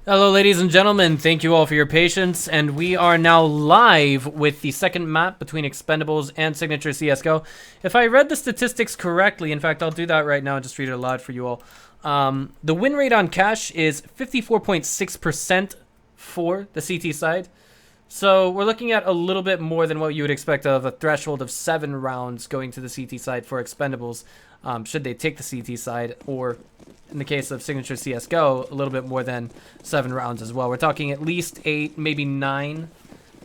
Hello, ladies and gentlemen. Thank you all for your patience, and we are now live with the second map between Expendables and Signature CSGO. If I read the statistics correctly, in fact, I'll do that right now and just read it aloud for you all. The win rate on cash is 54.6% for the CT side. So we're looking at a little bit more than what you would expect of a threshold of 7 rounds going to the CT side for Expendables, should they take the CT side, or in the case of Signature CSGO, a little bit more than 7 rounds as well. We're talking at least 8, maybe 9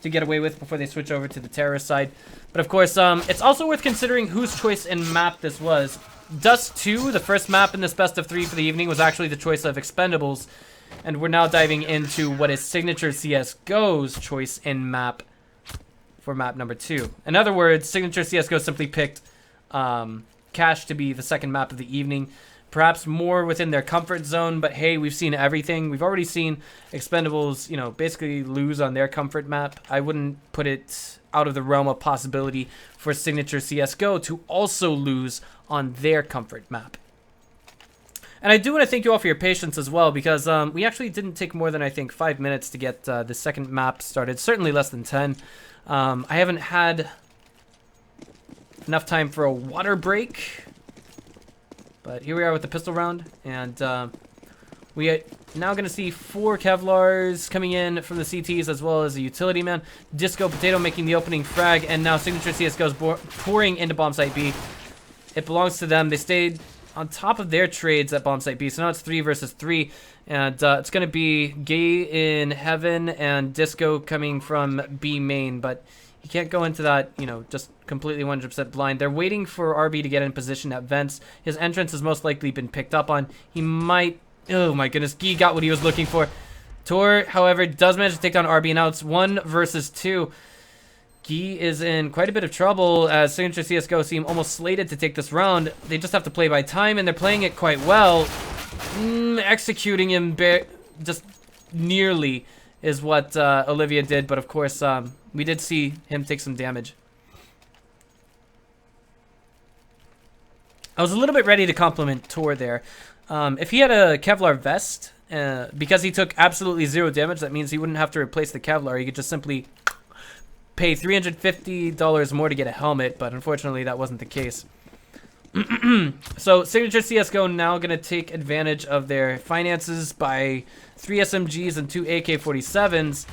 to get away with before they switch over to the terrorist side. But of course, it's also worth considering whose choice in map this was. Dust 2, the first map in this best of 3 for the evening, was actually the choice of Expendables. And we're now diving into what is Signature CSGO's choice in map for map number 2. In other words, Signature CSGO simply picked Cash to be the second map of the evening. Perhaps more within their comfort zone, but hey, we've seen everything. We've already seen Expendables, basically lose on their comfort map. I wouldn't put it out of the realm of possibility for Signature CSGO to also lose on their comfort map. And I do want to thank you all for your patience as well, because we actually didn't take more than, I think, 5 minutes to get the second map started. Certainly less than 10. I haven't had enough time for a water break. But here we are with the pistol round. And we are now going to see 4 Kevlars coming in from the CTs, as well as a utility man. Disco Potato making the opening frag. And now Signature CSGO is pouring into bomb site B. It belongs to them. They stayed on top of their trades at bomb site B, so now it's 3 versus 3, and it's going to be Gay in Heaven and Disco coming from B main, but you can't go into that, just completely 100% blind. They're waiting for RB to get in position at vents. His entrance has most likely been picked up on. He might, oh my goodness, Gee got what he was looking for. Tor, however, does manage to take down RB, now it's 1 versus 2. Gee is in quite a bit of trouble, as Signature CSGO seem almost slated to take this round. They just have to play by time, and they're playing it quite well. Executing him just nearly is what Olivia did, but of course, we did see him take some damage. I was a little bit ready to compliment Tor there. If he had a Kevlar vest, because he took absolutely 0 damage, that means he wouldn't have to replace the Kevlar. He could just simply pay $350 more to get a helmet, but unfortunately that wasn't the case. So Signature CSGO now going to take advantage of their finances by 3 SMGs and 2 AK-47s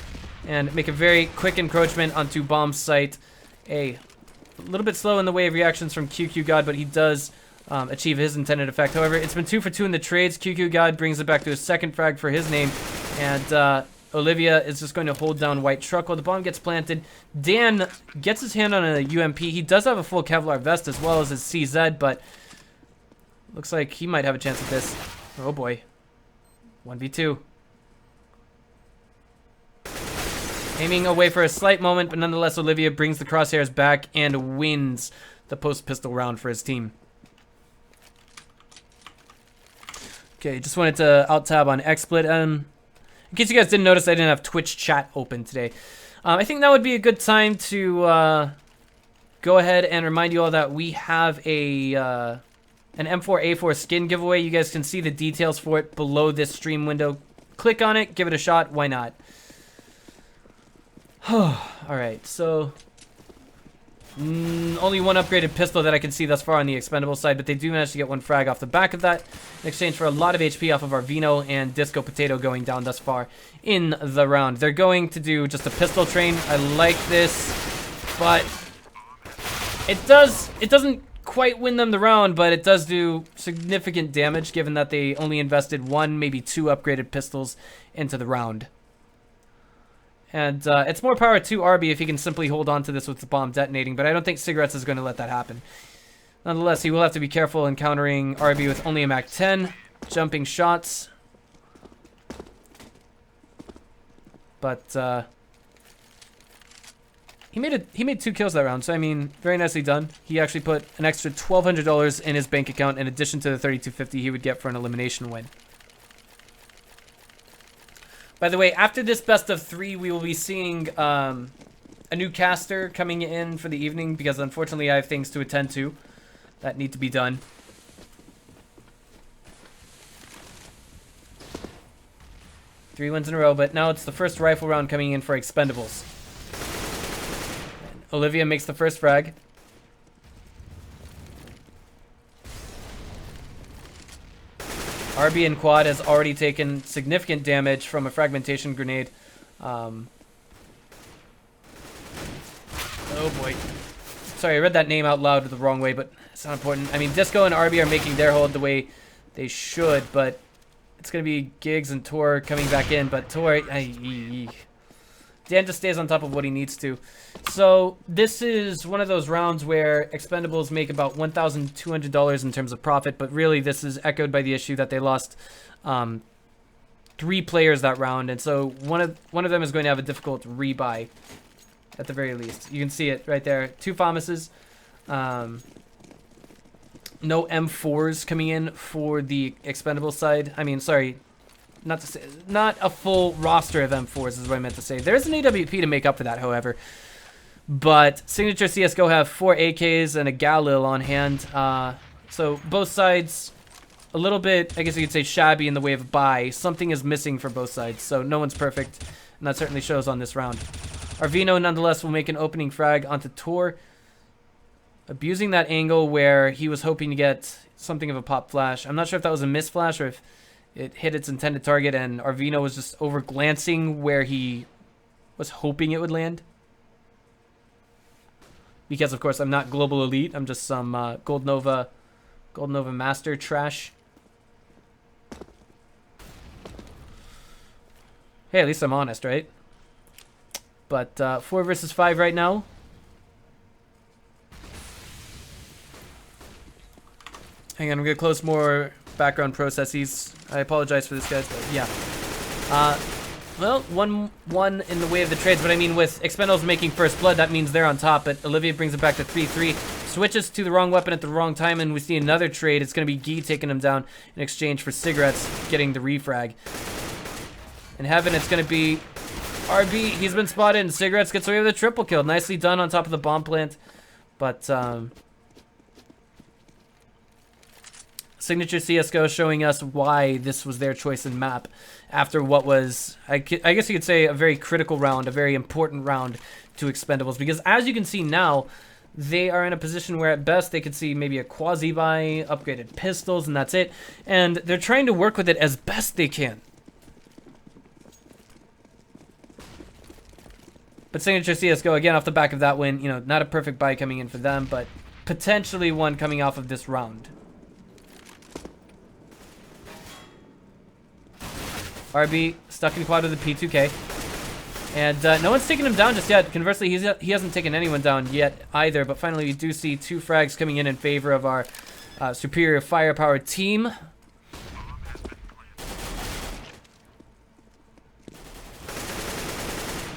and make a very quick encroachment onto bomb site. A little bit slow in the way of reactions from QQ God, but he does achieve his intended effect. However, it's been 2 for 2 in the trades. QQ God brings it back to his second frag for his name, and Olivia is just going to hold down White Truck while the bomb gets planted. Dan gets his hand on a UMP. He does have a full Kevlar vest as well as his CZ, but looks like he might have a chance at this. Oh boy. 1v2. Aiming away for a slight moment, but nonetheless Olivia brings the crosshairs back and wins the post-pistol round for his team. Okay, just wanted to alt-tab on XSplit. In case you guys didn't notice, I didn't have Twitch chat open today. I think that would be a good time to go ahead and remind you all that we have an M4A4 skin giveaway. You guys can see the details for it below this stream window. Click on it, give it a shot, why not? Alright, so only 1 upgraded pistol that I can see thus far on the Expendable side, but they do manage to get 1 frag off the back of that in exchange for a lot of HP off of our Vino and Disco Potato going down thus far in the round. They're going to do just a pistol train. I like this, but it doesn't quite win them the round, but it does do significant damage given that they only invested 1, maybe 2 upgraded pistols into the round. And it's more power to RB if he can simply hold on to this with the bomb detonating, but I don't think Cigarettes is going to let that happen. Nonetheless, he will have to be careful encountering RB with only a Mac 10, jumping shots. But he made 2 kills that round, so I mean, very nicely done. He actually put an extra $1,200 in his bank account in addition to the $3,250 he would get for an elimination win. By the way, after this best of 3, we will be seeing a new caster coming in for the evening, because unfortunately I have things to attend to that need to be done. 3 wins in a row, but now it's the first rifle round coming in for Expendables. And Olivia makes the first frag. RB in quad has already taken significant damage from a fragmentation grenade. Oh boy. Sorry, I read that name out loud the wrong way, but it's not important. I mean, Disco and RB are making their hold the way they should, but it's going to be Giggs and Tor coming back in, but Tor... Dan just stays on top of what he needs to. So this is one of those rounds where Expendables make about $1,200 in terms of profit, but really this is echoed by the issue that they lost 3 players that round, and so one of them is going to have a difficult rebuy at the very least. You can see it right there. 2 FAMASes. No M4s coming in for the Expendables side. I mean, sorry. Not a full roster of M4s is what I meant to say. There's an AWP to make up for that, however. But Signature CSGO have 4 AKs and a Galil on hand. So both sides a little bit, I guess you could say, shabby in the way of buy. Something is missing for both sides, so no one's perfect. And that certainly shows on this round. Arvino, nonetheless, will make an opening frag onto Tor. Abusing that angle where he was hoping to get something of a pop flash. I'm not sure if that was a miss flash or if it hit its intended target and Arvino was just over glancing where he was hoping it would land. Because, of course, I'm not Global Elite. I'm just some Gold Nova Master trash. Hey, at least I'm honest, right? But 4 versus 5 right now. Hang on, I'm going to close more background processes. I apologize for this, guys, but yeah. Well, 1-1 in the way of the trades, but I mean, with Expendables making first blood, that means they're on top, but Olivia brings it back to 3-3. Switches to the wrong weapon at the wrong time, and we see another trade. It's going to be Guy taking him down in exchange for Cigarettes getting the refrag. In Heaven, it's going to be RB. He's been spotted, and Cigarettes gets away with a triple kill. Nicely done on top of the bomb plant, but Signature CSGO showing us why this was their choice in map after what was, I guess you could say, a very critical round, a very important round to Expendables. Because as you can see now, they are in a position where at best they could see maybe a quasi-buy, upgraded pistols, and that's it. And they're trying to work with it as best they can. But Signature CSGO, again, off the back of that win, you know, not a perfect buy coming in for them, but potentially one coming off of this round. RB stuck in quad with a P2K. And no one's taken him down just yet. Conversely, he hasn't taken anyone down yet either. But finally, we do see 2 frags coming in favor of our superior firepower team.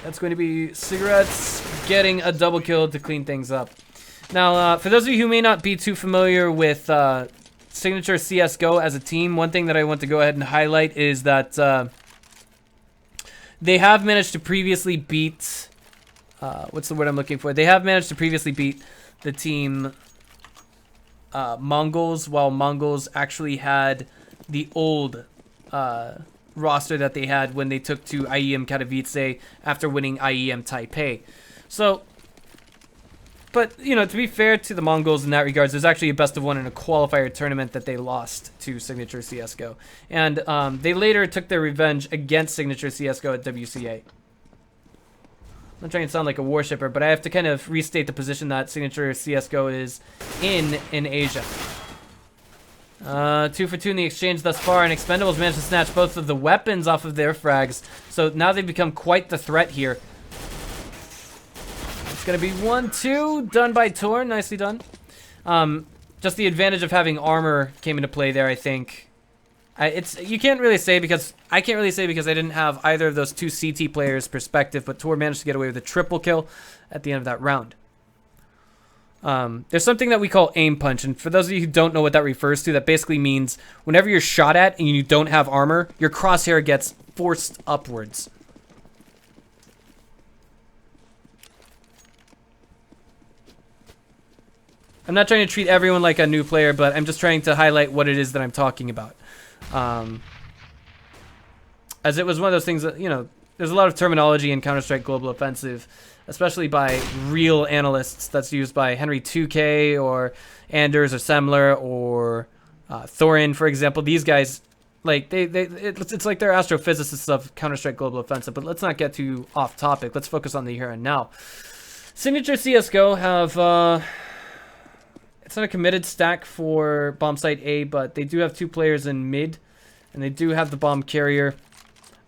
That's going to be Cigarettes getting a double kill to clean things up. Now, for those of you who may not be too familiar with Signature CSGO as a team, one thing that I want to go ahead and highlight is that they have managed to previously beat, what's the word I'm looking for? They have managed to previously beat the team Mongols, while Mongols actually had the old roster that they had when they took to IEM Katowice after winning IEM Taipei. So, but, you know, to be fair to the Mongols in that regards, there's actually a best of 1 in a qualifier tournament that they lost to Signature CSGO. And they later took their revenge against Signature CSGO at WCA. I'm not trying to sound like a worshipper, but I have to kind of restate the position that Signature CSGO is in Asia. 2 for 2 in the exchange thus far, and Expendables managed to snatch both of the weapons off of their frags. So now they've become quite the threat here. It's going to be 1-2, done by Tor. Nicely done. Just the advantage of having armor came into play there, I think. You can't really say because I can't really say because I didn't have either of those 2 CT players' perspective, but Tor managed to get away with a triple kill at the end of that round. There's something that we call aim punch, and for those of you who don't know what that refers to, that basically means whenever you're shot at and you don't have armor, your crosshair gets forced upwards. I'm not trying to treat everyone like a new player, but I'm just trying to highlight what it is that I'm talking about. as it was one of those things that, you know, there's a lot of terminology in Counter-Strike Global Offensive, especially by real analysts, that's used by Henry 2K or Anders or Semler or Thorin, for example. These guys, like, it's like they're astrophysicists of Counter-Strike Global Offensive, but let's not get too off topic. Let's focus on the here and now. Signature CSGO have, it's not a committed stack for bomb site A, but they do have 2 players in mid, and they do have the bomb carrier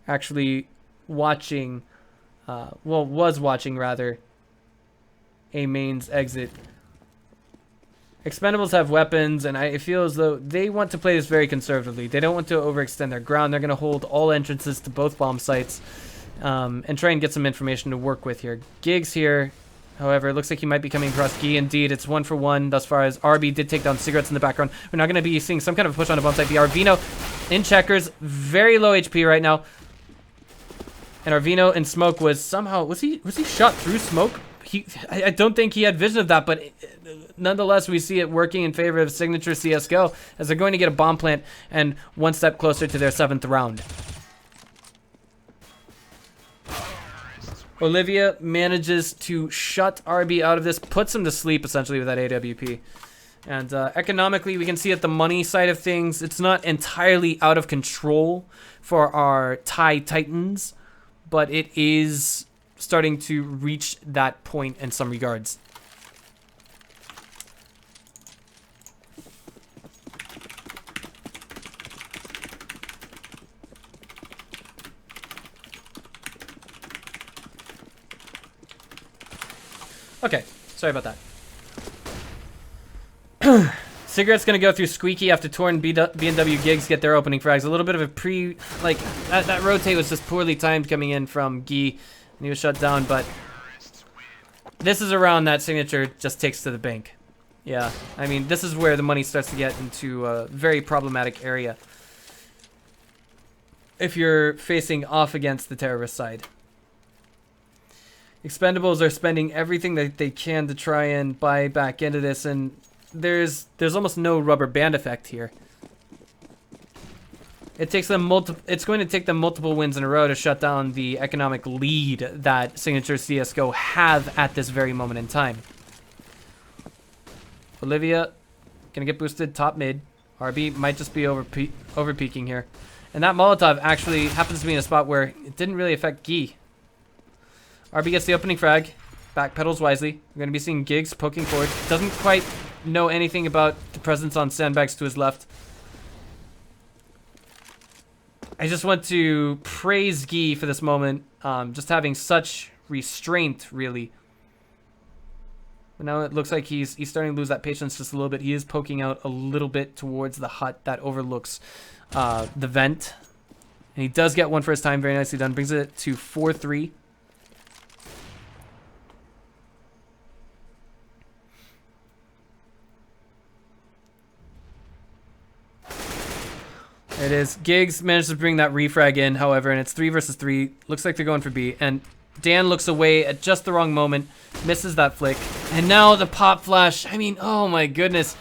actually watching, well, was watching rather, A main's exit. Expendables have weapons, and I feel as though they want to play this very conservatively. They don't want to overextend their ground. They're going to hold all entrances to both bomb sites and try and get some information to work with here. Gigs here, however, it looks like he might be coming across Gee. Indeed, it's 1-for-1 thus far as RB did take down Cigarettes in the background. We're not going to be seeing some kind of push on a bomb site. The Arvino in checkers, very low HP right now. And Arvino in smoke was somehow, was he shot through smoke? I don't think he had vision of that, but nonetheless, we see it working in favor of Signature CSGO as they're going to get a bomb plant and one step closer to their 7th round. Olivia manages to shut RB out of this, puts him to sleep essentially with that AWP. And economically, we can see at the money side of things, it's not entirely out of control for our Thai Titans, but it is starting to reach that point in some regards. Okay, sorry about that. Cigarette's gonna go through Squeaky after Torn B&W Gigs get their opening frags. A little bit of a like, that rotate was just poorly timed coming in from Gee. And he was shut down, but this is a round that Signature just takes to the bank. Yeah, I mean, this is where the money starts to get into a very problematic area if you're facing off against the terrorist side. Expendables are spending everything that they can to try and buy back into this, and there's almost no rubber band effect here. It takes them it's going to take them multiple wins in a row to shut down the economic lead that Signature CSGO have at this very moment in time. Olivia gonna get boosted top mid. RB might just be over peaking here. And that Molotov actually happens to be in a spot where it didn't really affect Gee. RB gets the opening frag. Backpedals wisely. We're gonna be seeing Gigs poking forward. Doesn't quite know anything about the presence on sandbags to his left. I just want to praise Gee for this moment, just having such restraint, really. But now it looks like he's starting to lose that patience just a little bit. He is poking out a little bit towards the hut that overlooks the vent. And he does get one first time, very nicely done. Brings it to 4-3. There it is. Gigs managed to bring that refrag in, however, and it's 3 versus 3. Looks like they're going for B. And Dan looks away at just the wrong moment, misses that flick. And now the pop flash. I mean, oh my goodness.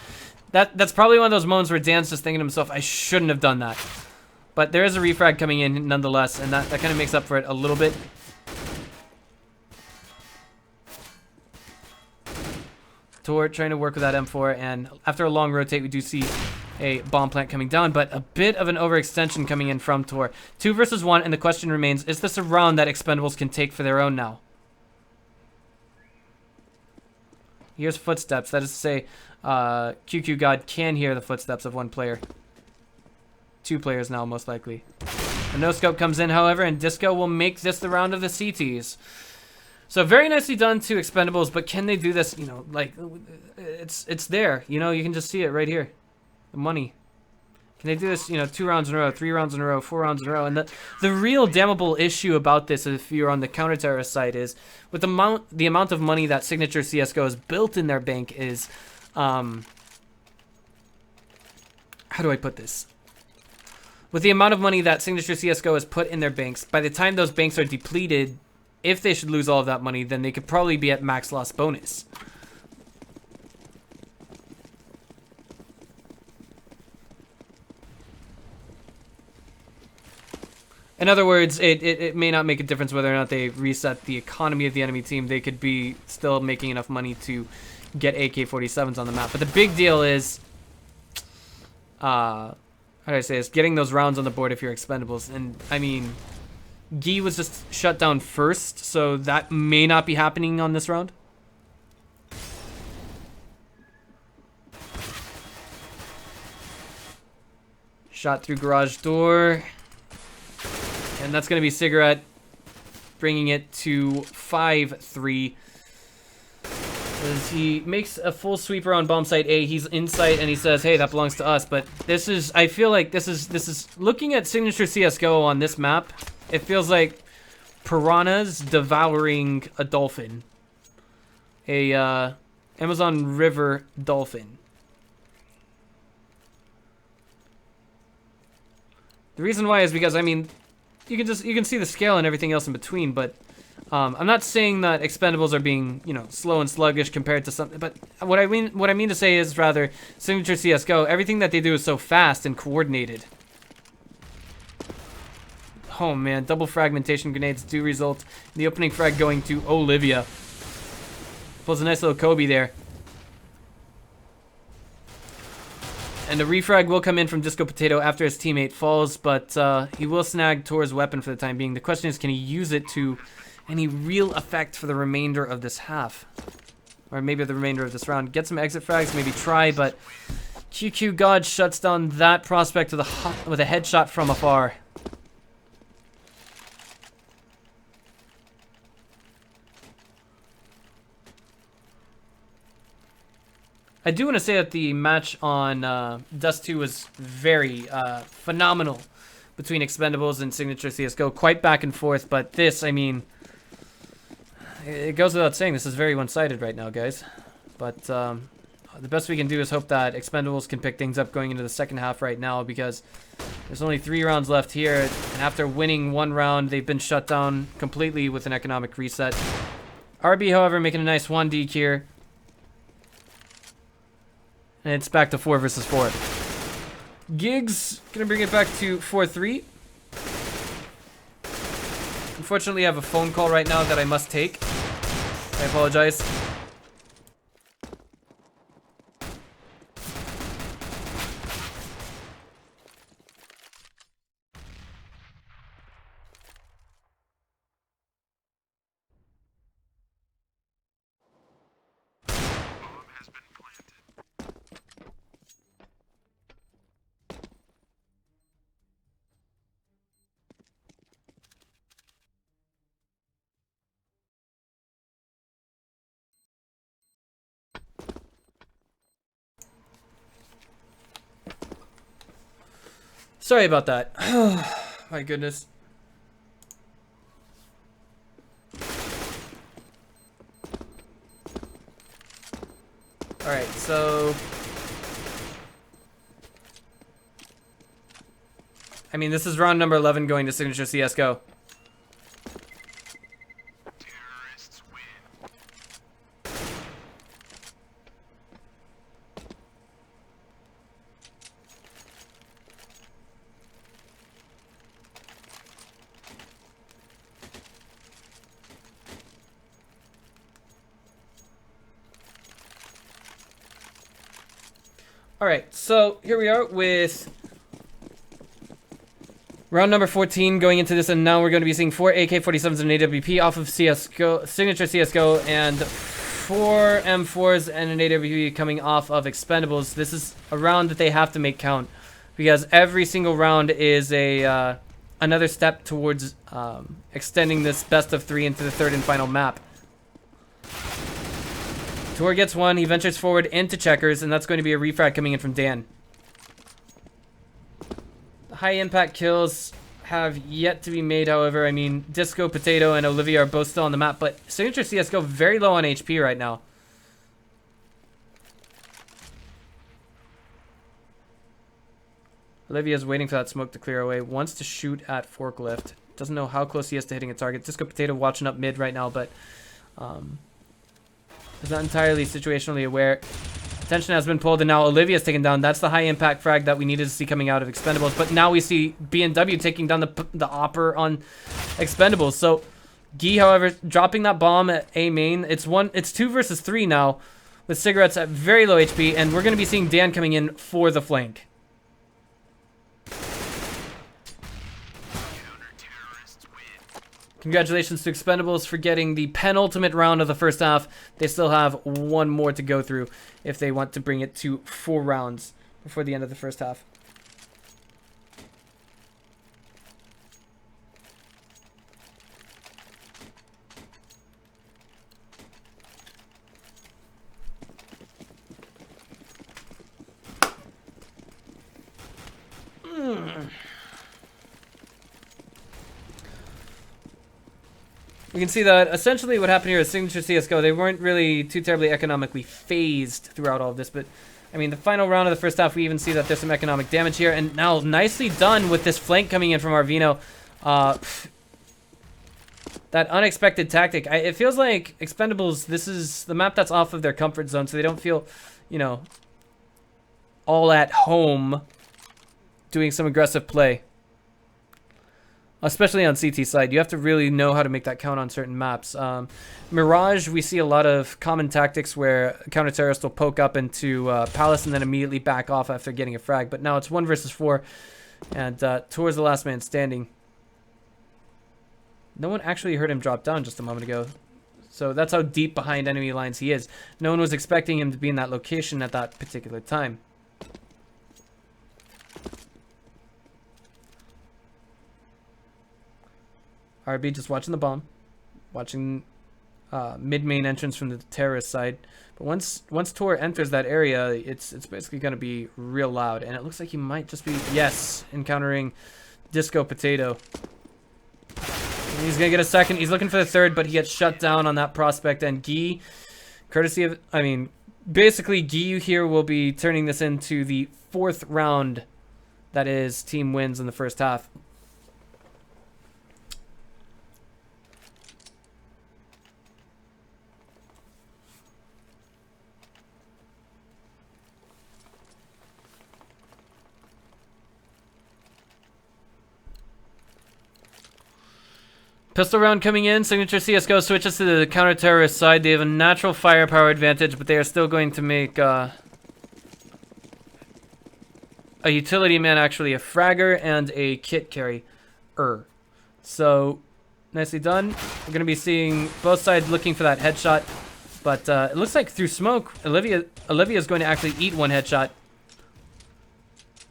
That's probably one of those moments where Dan's just thinking to himself, I shouldn't have done that. But there is a refrag coming in nonetheless, and that kind of makes up for it a little bit. Tor trying to work with that M4, and after a long rotate, we do see a bomb plant coming down, but a bit of an overextension coming in from Tor. 2 versus 1, and the question remains, is this a round that Expendables can take for their own now? Here's footsteps. That is to say, QQ God can hear the footsteps of one player. 2 players now, most likely. A no-scope comes in, however, and Disco will make this the round of the CTs. So very nicely done to Expendables, but can they do this, you know, like, it's there. You know, you can just see it right here. The money. Can they do this, you know, 2 rounds in a row, 3 rounds in a row, 4 rounds in a row? And the real damnable issue about this, if you're on the counter-terrorist side, is with the amount of money that Signature CSGO has built in their bank is, how do I put this? With the amount of money that Signature CSGO has put in their banks, by the time those banks are depleted, if they should lose all of that money, then they could probably be at max loss bonus. In other words, it may not make a difference whether or not they reset the economy of the enemy team. They could be still making enough money to get AK-47s on the map. But the big deal is, how do I say this? Getting those rounds on the board if you're Expendables. And, I mean, Guy was just shut down first, so that may not be happening on this round. Shot through garage door. And that's going to be Cigarette, bringing it to 5-3. As he makes a full sweep around bomb site A, he's in sight and he says, "Hey, that belongs to us." But this is, I feel like this is looking at Signature CS:GO on this map. It feels like piranhas devouring a dolphin, a Amazon River dolphin. The reason why is because, I mean, you can see the scale and everything else in between, but I'm not saying that Expendables are being, you know, slow and sluggish compared to something, but what I mean to say is rather Signature CS:GO, everything that they do is so fast and coordinated. Oh man, double fragmentation grenades do result in the opening frag going to Olivia. Pulls a nice little Kobe there. And the refrag will come in from Disco Potato after his teammate falls, but he will snag Tor's weapon for the time being. The question is, can he use it to any real effect for the remainder of this half? Or maybe the remainder of this round. Get some exit frags, maybe try, but QQ God shuts down that prospect with a headshot from afar. I do want to say that the match on Dust 2 was very phenomenal between Expendables and Signature CS:GO. Quite back and forth, but this, I mean, it goes without saying, this is very one-sided right now, guys. But the best we can do is hope that Expendables can pick things up going into the second half right now, because there's only 3 rounds left here, and after winning 1 round, they've been shut down completely with an economic reset. RB, however, making a nice 1 deke here. And it's back to 4 versus 4. Gigs gonna bring it back to 4-3. Unfortunately, I have a phone call right now that I must take. I apologize. Sorry about that. My goodness. Alright, so... I mean, this is round number 11 going to Signature CS:GO. Alright, so here we are with round number 14 going into this, and now we're going to be seeing 4 AK-47s and an AWP off of CS:GO, Signature CS:GO, and 4 M4s and an AWP coming off of Expendables. This is a round that they have to make count, because every single round is a another step towards extending this best of 3 into the third and final map. Tor gets 1, he ventures forward into checkers, and that's going to be a refrag coming in from Dan. The high impact kills have yet to be made, however. I mean, Disco, Potato, and Olivia are both still on the map, but Signature CS:GO very low on HP right now. Olivia's waiting for that smoke to clear away, wants to shoot at Forklift. Doesn't know how close he is to hitting a target. Disco Potato watching up mid right now, but is not entirely situationally aware. Attention has been pulled, and now Olivia's taken down. That's the high impact frag that we needed to see coming out of Expendables. But now we see B&W taking down the Opper on Expendables. So Guy, however, dropping that bomb at A main. It's 2 versus 3 now, with Cigarettes at very low HP, and we're going to be seeing Dan coming in for the flank. Congratulations to Expendables for getting the penultimate round of the first half. They still have one more to go through if they want to bring it to 4 rounds before the end of the first half. We can see that essentially what happened here is Signature CSGO, they weren't really too terribly economically phased throughout all of this, but I mean, the final round of the first half, we even see that there's some economic damage here, and now nicely done with this flank coming in from Arvino. That unexpected tactic. It feels like Expendables, this is the map that's off of their comfort zone, so they don't feel, you know, all at home doing some aggressive play. Especially on CT side, you have to really know how to make that count on certain maps. Mirage, we see a lot of common tactics where counter-terrorists will poke up into Palace and then immediately back off after getting a frag. But now it's 1 versus 4, and Tor's the last man standing. No one actually heard him drop down just a moment ago. So that's how deep behind enemy lines he is. No one was expecting him to be in that location at that particular time. RB just watching the bomb, watching mid-main entrance from the terrorist side. But once Tor enters that area, it's basically going to be real loud. And it looks like he might just be, yes, encountering Disco Potato. And he's going to get a second. He's looking for the third, but he gets shut down on that prospect. And Guy, courtesy of, I mean, basically Guy here will be turning this into the 4th round that is team wins in the first half. Pistol round coming in. Signature CSGO switches to the counter-terrorist side. They have a natural firepower advantage, but they are still going to make a utility man actually a fragger and a kit carry. So, nicely done. We're going to be seeing both sides looking for that headshot, but it looks like through smoke, Olivia is going to actually eat one headshot,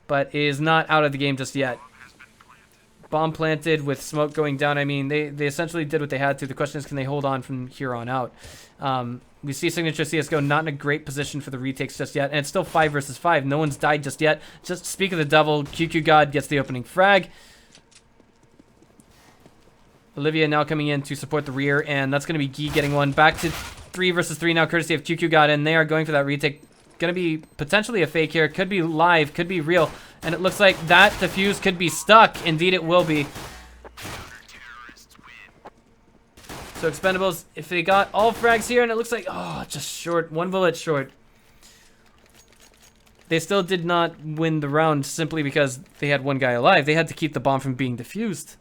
but is not out of the game just yet. Bomb planted with smoke going down. I mean, they essentially did what they had to. The question is, can they hold on from here on out? We see Signature CSGO not in a great position for the retakes just yet. And it's still 5 versus 5. No one's died just yet. Just speak of the devil. QQ God gets the opening frag. Olivia now coming in to support the rear. And that's going to be Guy getting one. Back to 3 versus 3 now, courtesy of QQ God. And they are going for that retake. Going to be potentially a fake here. Could be live. Could be real. And it looks like that defuse could be stuck. Indeed, it will be. So Expendables, if they got all frags here, and it looks like, oh, just short. 1 bullet short. They still did not win the round simply because they had 1 guy alive. They had to keep the bomb from being defused.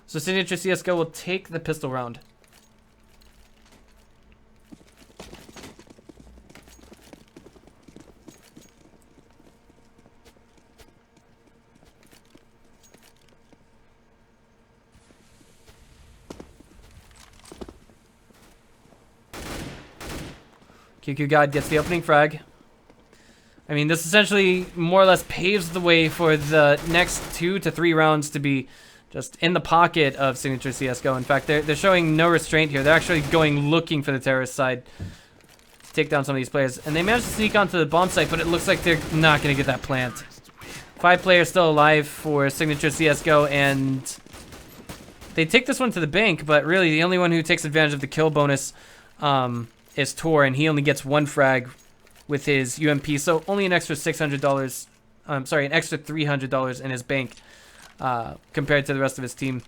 So Signature CSGO will take the pistol round. QQ God gets the opening frag. I mean, this essentially more or less paves the way for the next 2 to 3 rounds to be just in the pocket of Signature CSGO. In fact, they're showing no restraint here. They're actually going looking for the terrorist side to take down some of these players. And they managed to sneak onto the bomb site, but it looks like they're not going to get that plant. 5 players still alive for Signature CSGO, and they take this one to the bank, but really the only one who takes advantage of the kill bonus is Tor, and he only gets 1 frag with his UMP, so only an extra $600, sorry, an extra $300 in his bank compared to the rest of his team.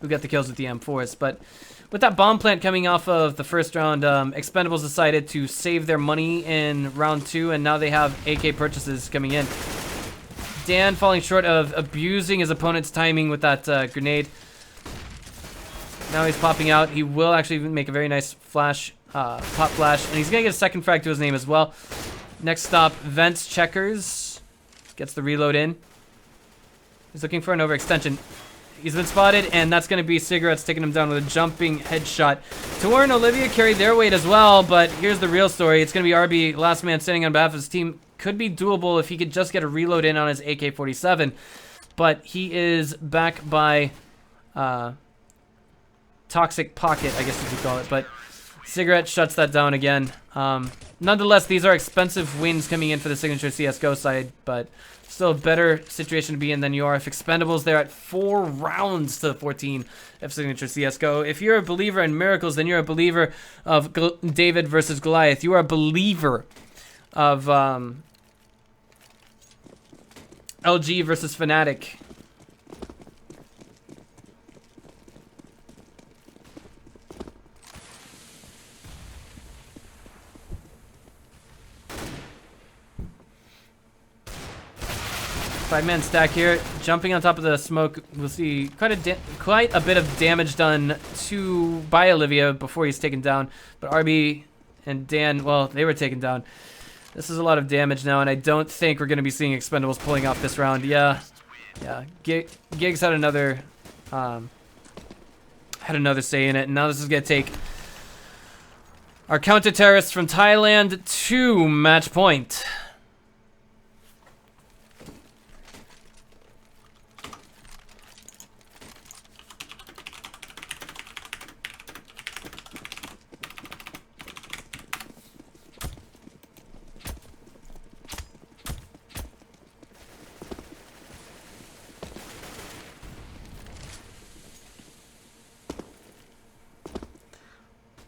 who got the kills with the M4s. But with that bomb plant coming off of the first round, Expendables decided to save their money in round 2, and now they have AK purchases coming in. Dan falling short of abusing his opponent's timing with that grenade. Now he's popping out. He will actually make a very nice flash, pop flash, and he's gonna get a second frag to his name as well. Next stop, Vents Checkers. Gets the reload in. He's looking for an overextension. He's been spotted, and that's going to be Cigarettes taking him down with a jumping headshot. Tor and Olivia carried their weight as well, but here's the real story. It's going to be RB, last man standing on behalf of his team. Could be doable if he could just get a reload in on his AK-47, but he is back by Toxic Pocket, I guess you could call it, but Cigarette shuts that down again. Nonetheless, these are expensive wins coming in for the Signature CSGO side, but still a better situation to be in than you are if Expendables. They're at 4 rounds to 14 of Signature CSGO. If you're a believer in miracles, then you're a believer of David versus Goliath. You are a believer of LG versus Fnatic. Five-man stack here, jumping on top of the smoke. We'll see quite a bit of damage done by Olivia before he's taken down. But RB and Dan, well, they were taken down. This is a lot of damage now, and I don't think we're going to be seeing Expendables pulling off this round. Yeah. Gigs had another say in it, and now this is going to take our counter-terrorists from Thailand to match point.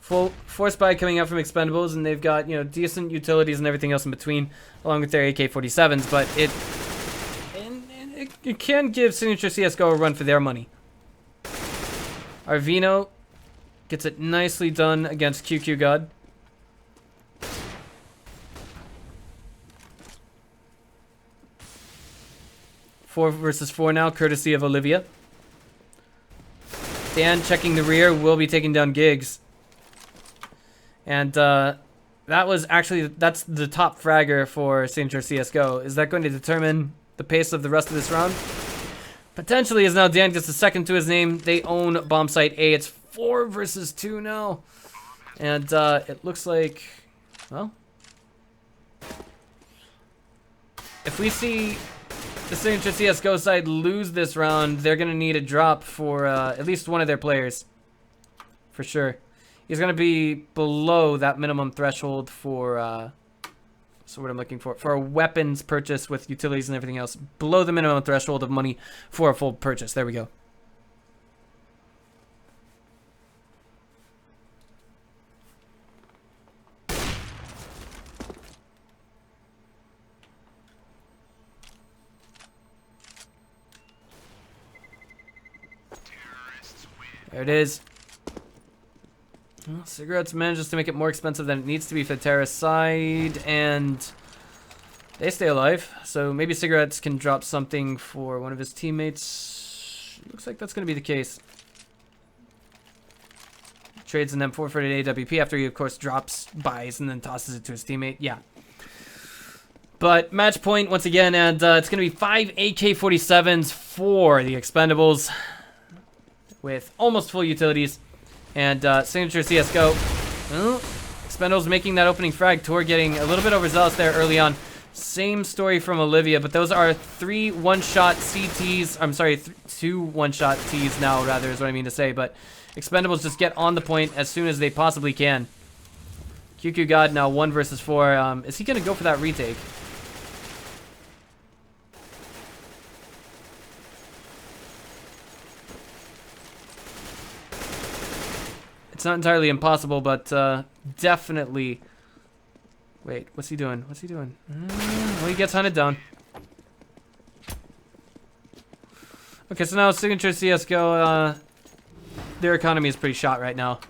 Full force buy coming out from Expendables, and they've got, you know, decent utilities and everything else in between, along with their AK-47s, but it can give Signature CSGO a run for their money. Arvino gets it nicely done against QQ God. Four versus 4 now, courtesy of Olivia. Dan checking the rear, will be taking down Gigs. And that's the top fragger for Signature CSGO. Is that going to determine the pace of the rest of this round? Potentially, as now Dan gets a second to his name. They own bomb site A. It's 4 versus 2 now. And it looks like, well, if we see the Signature CSGO side lose this round, they're going to need a drop for at least one of their players. For sure. He's going to be below that minimum threshold for, so what I'm looking for a weapons purchase with utilities and everything else. Below the minimum threshold of money for a full purchase. There we go. There it is. Well, Cigarettes manages to make it more expensive than it needs to be for the terrorist side, and they stay alive. So maybe Cigarettes can drop something for one of his teammates. Looks like that's going to be the case. Trades an M4 for an AWP after he, of course, drops, buys, and then tosses it to his teammate. Yeah. But match point once again, and it's going to be 5 AK-47s for the Expendables with almost full utilities. And Signature CSGO, well, Expendables making that opening frag. Tor getting a little bit overzealous there early on. Same story from Olivia, but those are 3 one-shot CTs. I'm sorry, 2 one-shot Ts now, rather, is what I mean to say. But Expendables just get on the point as soon as they possibly can. QQ God now 1 versus 4. Is he going to go for that retake? It's not entirely impossible, but definitely. Wait, what's he doing? What's he doing? Well, he gets hunted down. Okay, so now Signature CSGO their economy is pretty shot right now.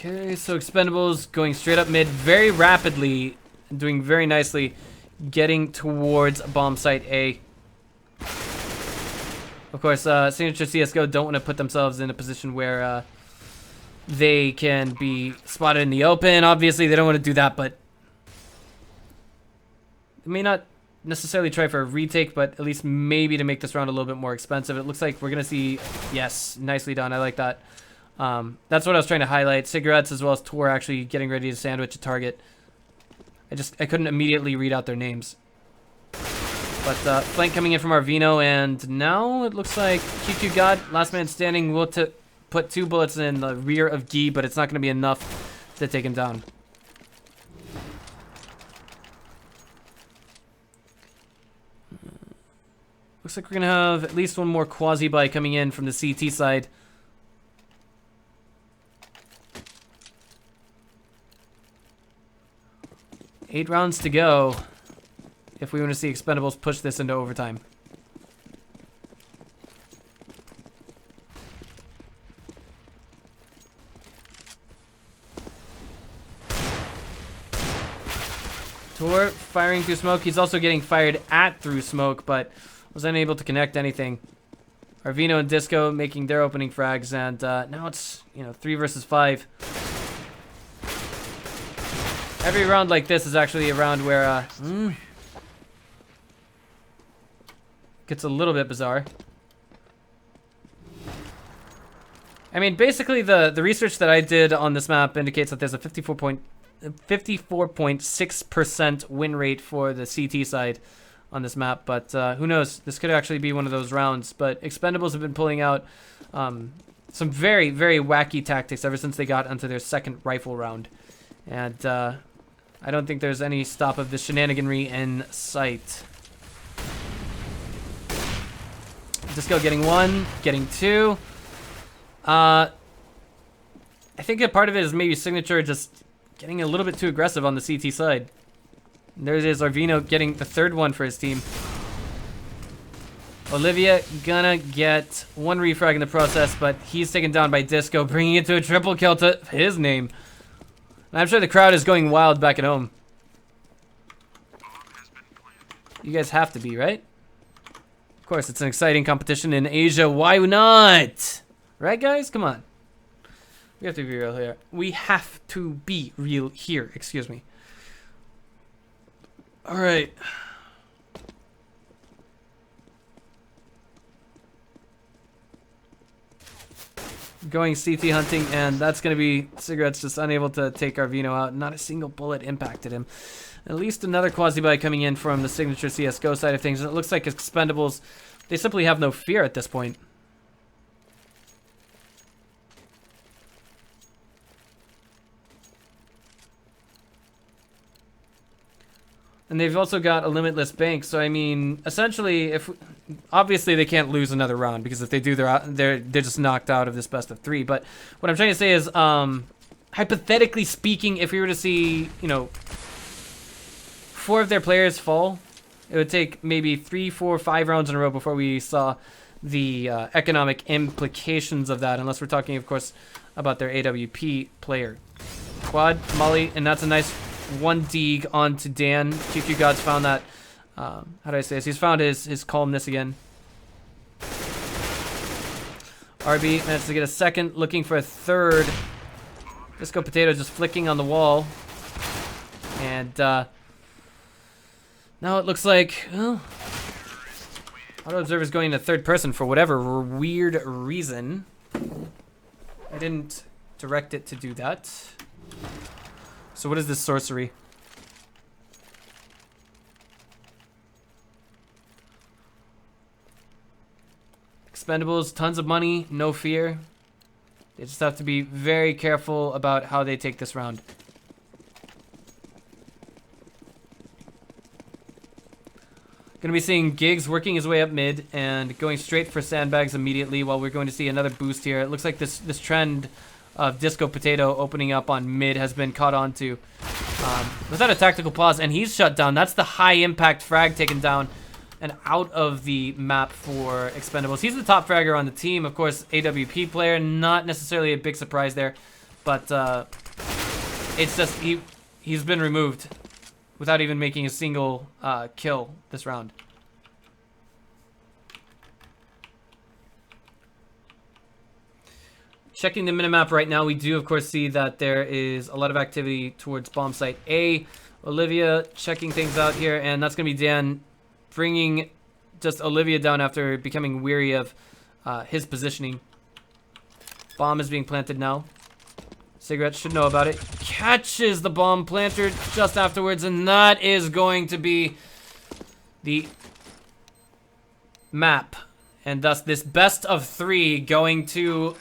Okay, so Expendables going straight up mid very rapidly, doing very nicely, getting towards bomb site A. Of course, Signature CSGO don't want to put themselves in a position where they can be spotted in the open. Obviously, they don't want to do that, but they may not necessarily try for a retake, but at least maybe to make this round a little bit more expensive. It looks like we're going to see, yes, nicely done. I like that. That's what I was trying to highlight. Cigarettes as well as Tor actually getting ready to sandwich a target. I couldn't immediately read out their names. But flank coming in from Arvino, and now it looks like QQ God, last man standing, will put 2 bullets in the rear of Guy, but it's not going to be enough to take him down. Looks like we're going to have at least one more quasi-buy coming in from the CT side. 8 rounds to go if we want to see Expendables push this into overtime. Tor firing through smoke. He's also getting fired at through smoke, but was unable to connect anything. Arvino and Disco making their opening frags, and now it's 3 versus 5. Every round like this is actually a round where gets a little bit bizarre. I mean, basically the research that I did on this map indicates that there's a 54.6% win rate for the CT side on this map, but who knows? This could actually be one of those rounds. But Expendables have been pulling out some very, very wacky tactics ever since they got onto their second rifle round, and I don't think there's any stop of this shenaniganry in sight. Disco getting 1, getting 2. I think a part of it is maybe Signature just getting a little bit too aggressive on the CT side. And there it is, Arvino getting the 3rd one for his team. Olivia gonna get 1 refrag in the process, but he's taken down by Disco, bringing it to a triple kill to his name. And I'm sure the crowd is going wild back at home. You guys have to be, right? Of course, it's an exciting competition in Asia. Why not? Right, guys? Come on. We have to be real here. We have to be real here. Excuse me. All right. Going CT hunting, and that's going to be Cigarettes just unable to take Arvino out. Not a single bullet impacted him. At least another quasi-buy coming in from the Signature CSGO side of things. And it looks like Expendables, they simply have no fear at this point. And they've also got a limitless bank, so I mean, essentially, obviously they can't lose another round, because if they do, they're just knocked out of this best of 3. But what I'm trying to say is, hypothetically speaking, if we were to see, 4 of their players fall, it would take maybe 3, 4, 5 rounds in a row before we saw the economic implications of that, unless we're talking, of course, about their AWP player. Quad, Molly, and that's a nice 1 deeg onto Dan. QQ God's found that, how do I say this? He's found his calmness again. RB managed to get a 2nd, looking for a 3rd. Disco Potato just flicking on the wall. And now it looks like, well, Auto Observer's going to 3rd person for whatever weird reason. I didn't direct it to do that. So what is this sorcery? Expendables, tons of money, no fear. They just have to be very careful about how they take this round. Going to be seeing Giggs working his way up mid and going straight for sandbags immediately, while we're going to see another boost here. It looks like this trend of Disco Potato opening up on mid has been caught on to without a tactical pause, and he's shut down. That's the high impact frag taken down and out of the map for Expendables. He's the top fragger on the team. Of course, AWP player, not necessarily a big surprise there, but it's just he's been removed without even making a single kill this round. Checking the minimap right now, we do of course see that there is a lot of activity towards bomb site A. Olivia checking things out here, and that's going to be Dan bringing just Olivia down after becoming weary of his positioning. Bomb is being planted now. Cigarette should know about it. Catches the bomb planter just afterwards, and that is going to be the map. And thus this best of 3 going to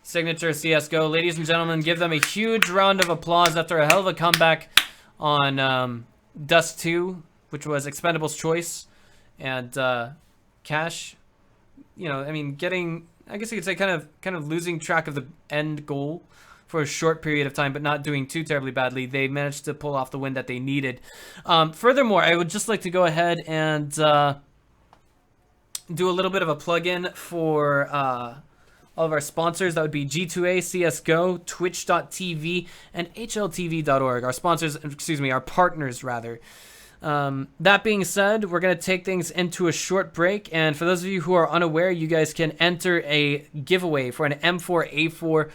Signature CSGO. Ladies and gentlemen, give them a huge round of applause after a hell of a comeback on Dust 2, which was Expendables' choice. And Cash, you know, I mean, getting, I guess you could say kind of losing track of the end goal for a short period of time, but not doing too terribly badly. They managed to pull off the win that they needed. Furthermore, I would just like to go ahead and do a little bit of a plug-in for all of our sponsors. That would be G2A, CSGO, Twitch.tv, and HLTV.org. Our sponsors, excuse me, our partners rather. That being said, we're going to take things into a short break, and for those of you who are unaware, you guys can enter a giveaway for an M4A4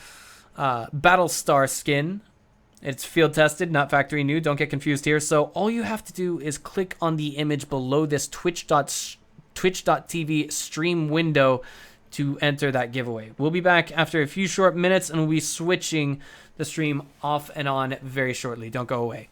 Battlestar skin. It's field tested, not factory new. Don't get confused here. So all you have to do is click on the image below this Twitch.tv stream window to enter that giveaway. We'll be back after a few short minutes, and we'll be switching the stream off and on very shortly. Don't go away.